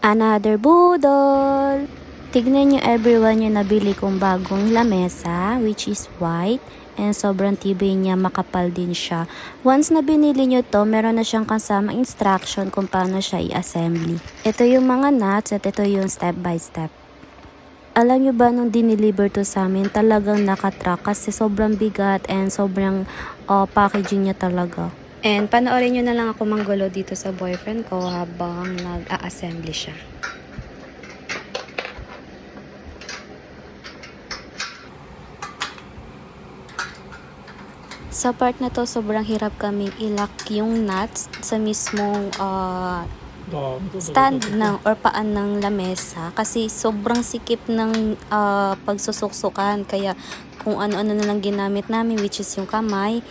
Another budol! Tignan nyo everyone yung nabili kong bagong lamesa, which is white. And sobrang tibay niya, makapal din siya. Once na binili nyo to, meron na siyang kasama instruction kung paano siya i-assembly. Ito yung mga nuts at ito yung step by step. Alam nyo ba nung dineliver to sa amin, talagang nakatrack kasi sobrang bigat and sobrang packaging niya talaga. And panoorin nyo na lang ako manggulo dito sa boyfriend ko habang nag-a-assembly siya. Sa part na to, sobrang hirap kaming ilak yung nuts sa mismong stand ng or paan ng lamesa kasi sobrang sikip ng pagsusuksukan, kaya kung ano-ano na lang ginamit namin, which is yung kamay.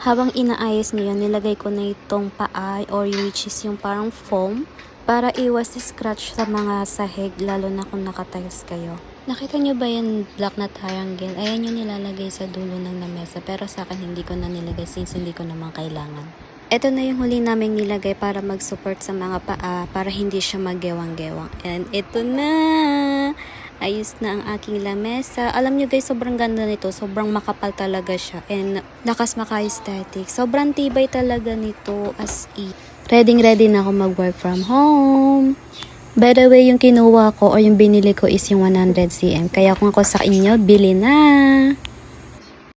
Habang inaayos niyo yan, nilagay ko na itong paa or which is yung parang foam para iwas scratch sa mga sahig, lalo na kung nakatiles kayo. Nakita nyo ba yung black na triangle? Ayan yung nilalagay sa dulo ng lamesa, pero sa akin hindi ko na nilagay since hindi ko naman kailangan. Ito na yung huli naming nilagay para mag-support sa mga paa para hindi siya magewang-gewang. And ito na! Ayos na ang aking lamesa. Alam nyo guys, sobrang ganda nito. Sobrang makapal talaga siya. And lakas maka-aesthetic. Sobrang tibay talaga nito as in. Ready na ako mag-work from home. By the way, yung kinuha ko o yung binili ko is yung 100 cm. Kaya kung ako sa inyo, bili na!